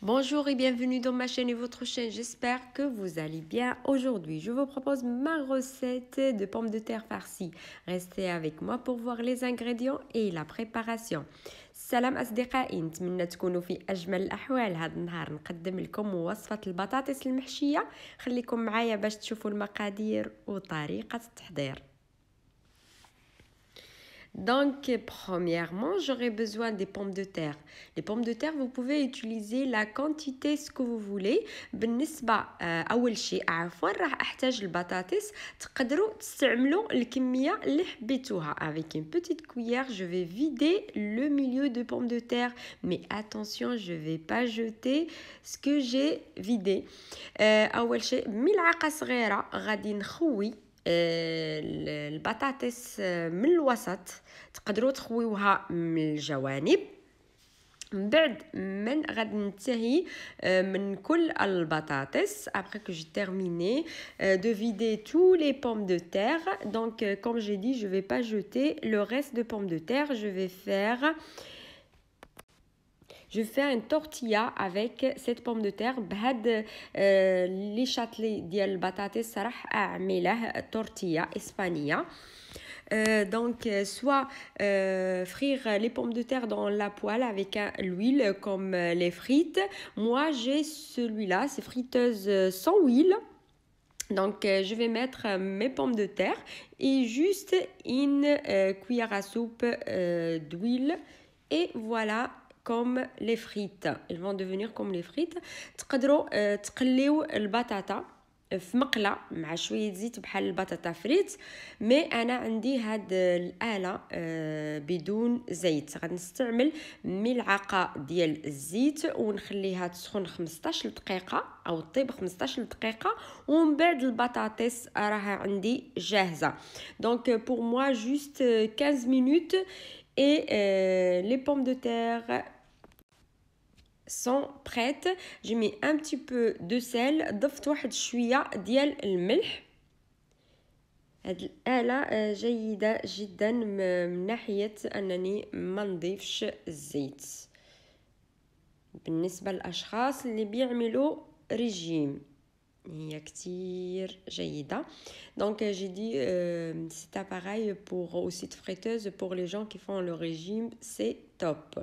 Bonjour et bienvenue dans ma chaîne et votre chaîne, j'espère que vous allez bien. Aujourd'hui, je vous propose ma recette de pommes de terre farcies. Restez avec moi pour voir les ingrédients et la préparation. سلام أصدقائي، نتمنى تكونوا في أجمل الأحوال. هذا النهار نقدم لكم وصفة البطاطس المحشية. خليكم معايا باش تشوفوا المقادير وطريقة التحضير. Donc, premièrement, j'aurai besoin des pommes de terre. Les pommes de terre, vous pouvez utiliser la quantité ce que vous voulez. بالنسبة أول شيء راح أحتاج البطاطس. تقدروا تستعملوا الكمية اللي حبيتوها. Avec une petite cuillère, je vais vider le milieu de pommes de terre. Mais attention, je vais pas jeter ce que j'ai vidé. أول شيء ملعقة صغيرة غادي نخوي البطاطس من الوسط. تقدروا تخويوها من الجوانب. من بعد من غادي ننتهي من كل البطاطس. Après que j'ai terminé de vider tous les pommes de terre, donc comme j'ai dit, je vais pas jeter le reste de pommes de terre. Je vais faire une tortilla avec cette pomme de terre. بهاد لي شاتلي ديال البطاطس راح اعمله tortilla اسبانيه. Donc soit frire les pommes de terre dans la poêle avec l'huile comme les frites. Moi j'ai celui-là, c'est friteuse sans huile. Donc je vais mettre mes pommes de terre et juste une cuillère à soupe d'huile et voilà comme les frites. Elles vont devenir comme les frites. تقدروا تقليو البطاطا في مقله مع شويه زيت بحال البطاطا فريت. مي انا عندي هاد الاله بدون زيت. غنستعمل ملعقه ديال الزيت ونخليها تسخن 15 دقيقه او طيب 15 دقيقه ومن بعد البطاطس راها عندي جاهزه. Donc pour moi juste 15 minutes et les pommes de terre sont prêtes. J'ai mis un petit peu de sel. ضفت واحد شويه ديال الملح. هاد الآلة جيدة جدا من ناحية أنني ما نضيفش الزيت بالنسبة للأشخاص اللي بيعملوا ريجيم. هي كتير جيدة. Donc j'ai dit c'est pareil pour aussi de friteuse pour les gens qui font le régime, c'est top.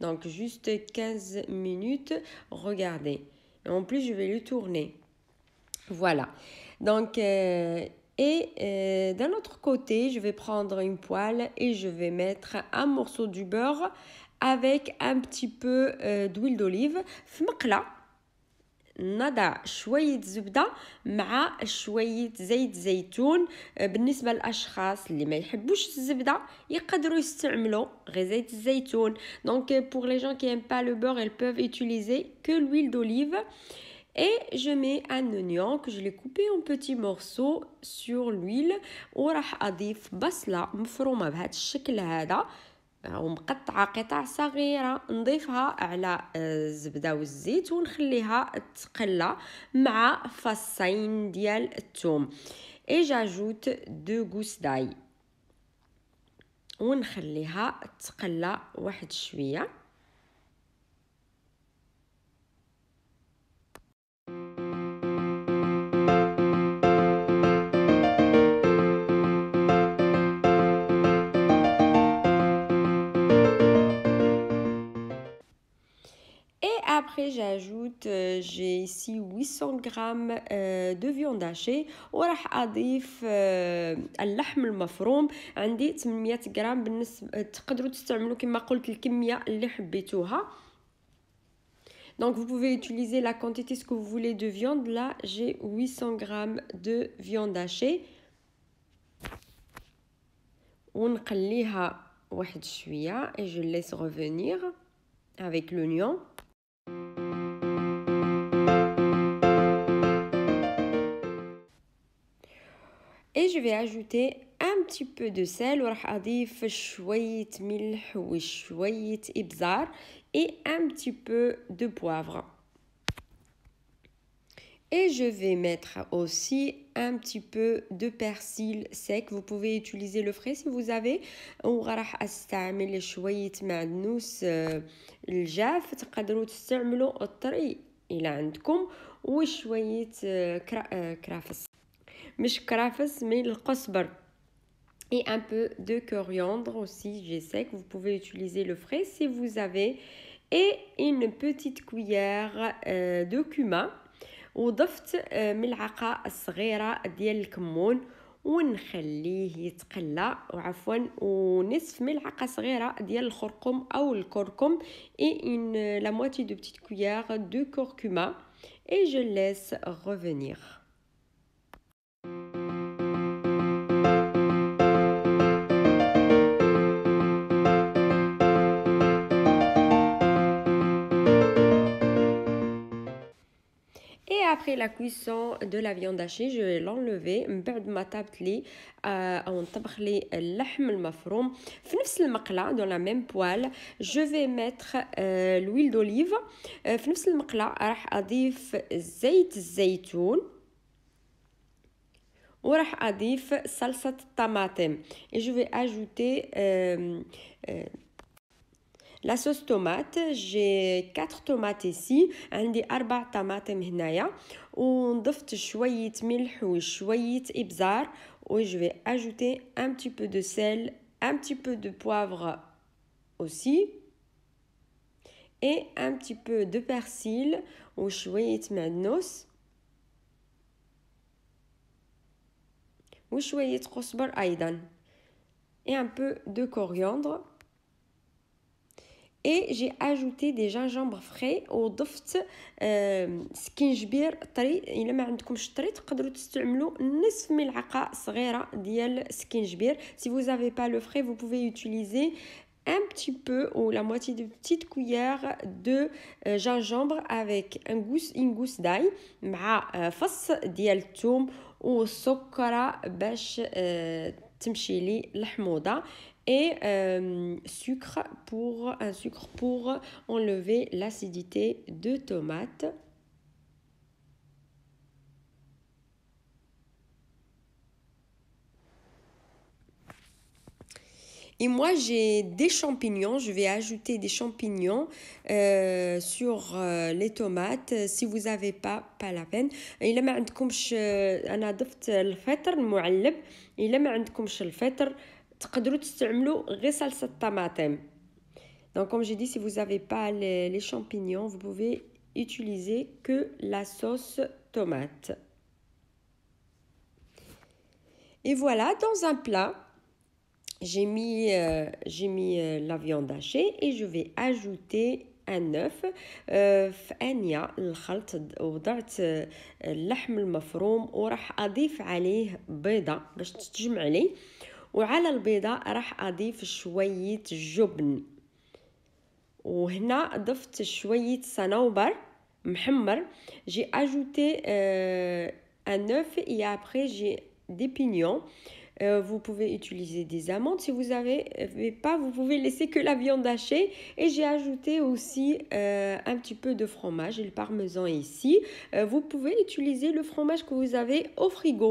Donc juste 15 minutes, regardez. En plus je vais le tourner. Voilà. Donc d'un autre côté, je vais prendre une poêle et je vais mettre un morceau du beurre avec un petit peu d'huile d'olive. في مقلة نضع شوية زبدة مع شوية زيت زيتون. بالنسبة للأشخاص اللي ما يحبوش الزبدة يقدروا يستعملوا غير زيت الزيتون. Donc pour les gens qui n'aiment pas le beurre, ils peuvent utiliser que l'huile d'olive. Et je mets un oignon que je l'ai coupé en petits morceaux sur l'huile. وراح أضيف بصلة مفرومة بهذا الشكل هذا ومقطعة قطع صغيرة. نضيفها على الزبدة والزيت ونخليها تقلى مع فصين ديال الثوم. Et j'ajoute 2 gousses d'ail ونخليها تقلى واحد شوية. Après j'ajoute j'ai ici 800 grammes de viande hachée وراح أضيف اللحم المفروم. عندي 800 غرام. بالنسبة تقدروا تستعملوا كما قلت الكمية اللي حبيتوها. Donc vous pouvez utiliser la quantité ce que vous voulez de viande. Là j'ai 800 grammes de viande hachée ونقليها واحد شوية et je laisse revenir avec l'oignon. Et je vais ajouter un petit peu de sel وراح أضيف شوية ملح وشوية إبزار et un petit peu de poivre. Et je vais mettre aussi un petit peu de persil sec. Vous pouvez utiliser le frais si vous avez. وراح استعمل شوية معدنوس الجاف. تقدروا تستعملوا الطري إلى عندكم وشوية كرافس. مش كرافس mais القزبر. Et un peu de coriandre aussi, j'ai sec. Vous pouvez utiliser le frais si vous avez. Et une petite cuillère de cumin. وضفت ملعقة صغيرة ديال الكمون ونخليه يتقلى ونصف ملعقة صغيرة ديال الخرقوم أو الكركم et la moitié de petite cuillère de curcuma et je laisse revenir. Et après la cuisson de la viande hachée, je vais l'enlever. بعد ما طابت لي أو نطبخ لي اللحم المفروم في نفس المقلاة dans la même poêle, je vais mettre l'huile d'olive. في نفس المقلاة راح أضيف زيت الزيتون وراح أضيف صلصة الطماطم. Et je vais ajouter la sauce tomate. J'ai 4 tomates ici. عندي 4 طماطم هنايا ونضفت شوية ملح وشوية إبزار. Et je vais ajouter un petit peu de sel, un petit peu de poivre aussi et un petit peu de persil وشوية معدنوس وشوية قزبر أيضا et un peu de coriandre. Et j'ai ajouté des gingembre frais وضفت سكينجبير طري. الا ما عندكمش طري تقدروا تستعملوا نصف ملعقه صغيره ديال سكينجبير. Si vous avez pas le frais, vous pouvez utiliser un petit peu ou la moitié de petite cuillère de gingembre avec une gousse d'ail مع فص ديال الثوم وسكره باش تمشي لي الحموضه et sucre pour enlever l'acidité de tomate. Et moi, j'ai des champignons. Je vais ajouter des champignons sur les tomates. Si vous n'avez pas la peine. إلا ما عندكمش أنا ضفت الفطر المعلب. إلا ما عندكمش الفطر تقدروا تستعملوا غير صلصة الطماطم. Donc comme j'ai dit, si vous n'avez pas les champignons, vous pouvez utiliser que la sauce tomate. Et voilà, dans un plat, j'ai mis la viande hachée et je vais ajouter un œuf. في آنية الخلط وضعت اللحم المفروم وراح أضيف عليه بيضة باش تتجمع لي. وعلى البيضة راح أضيف شوية جبن وهنا ضفت شوية صنوبر محمر. J'ai ajouté un œuf et après j'ai des pignons. Vous pouvez utiliser des amandes. Si vous n'avez pas, vous pouvez laisser que la viande hachée. Et j'ai ajouté aussi un petit peu de fromage et le parmesan ici. Vous pouvez utiliser le fromage que vous avez au frigo.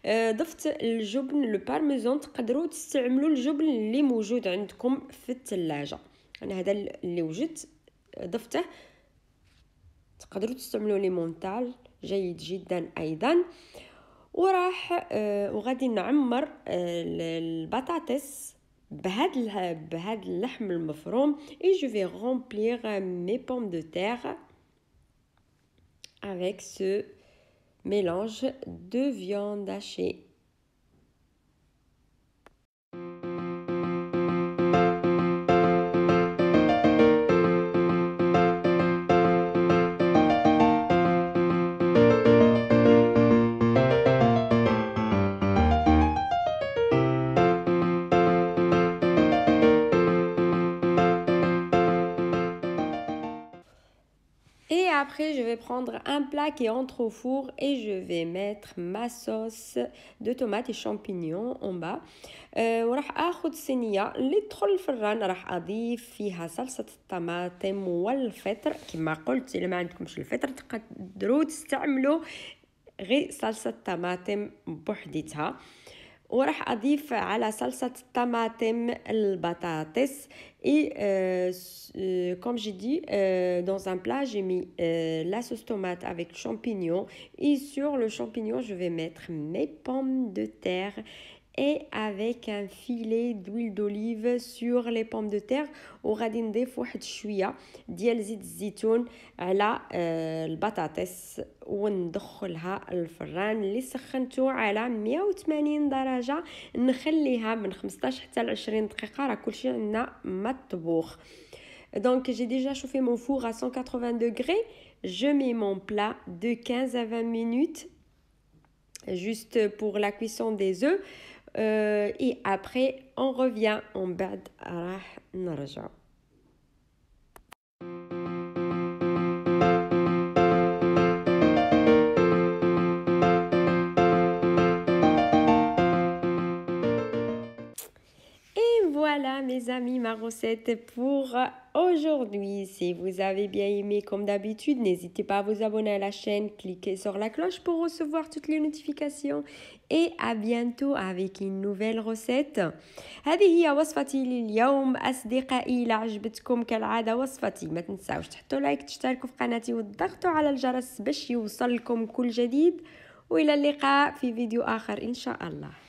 ضفت الجبن le parmesan. تقدروا تستعملوا الجبن اللي موجود عندكم في الثلاجة. أنا هذا اللي وجدت ضفته. تقدروا تستعملوا ليمونتال جيد جدا أيضا. وغادي نعمر البطاطس بهاد اللحم المفروم et je vais remplir mes pommes de terre avec ce mélange de viande hachée. Et après, je vais prendre un plat qui entre au four et je vais mettre ma sauce de tomates et champignons en bas. وراح اخذ صينيه اللي تدخل الفران، راح اضيف فيها صلصه الطماطم والفطر. كما قلت الا ما عندكمش الفطر تقدروا تستعملوا غير صلصه طماطم بوحديتها. وراح اضيف على صلصه الطماطم البطاطس. Et comme j'ai dit, dans un plat, j'ai mis la sauce tomate avec champignons. Et sur le champignon, je vais mettre mes pommes de terre et avec un filet d'huile d'olive sur les pommes de terre. وغادي نضيف واحد شويه ديال زيت الزيتون على البطاطس وندخلها الفران اللي سخنته على 180 درجه. نخليها من 15 حتى ل 20 دقيقه، راه كلشي عندنا مطبوخ. Donc j'ai déjà chauffé mon four à 180 degrés. Je mets mon plat de 15 à 20 minutes juste pour la cuisson des œufs. Et après on revient. On بعد راح نرجع. Voilà mes amis, ma recette pour aujourd'hui. Si vous avez bien aimé comme d'habitude, n'hésitez pas à vous abonner à la chaîne, cliquez sur la cloche pour recevoir toutes les notifications et à bientôt avec une nouvelle recette. هذه هي وصفتي لليوم أصدقائي. إذا عجبتكم كالعادة وصفتي ما تنساوش تحطوا لايك، تشتركوا في قناتي وتضغطوا على الجرس باش يوصلكم كل جديد. وإلى اللقاء في فيديو آخر إن شاء الله.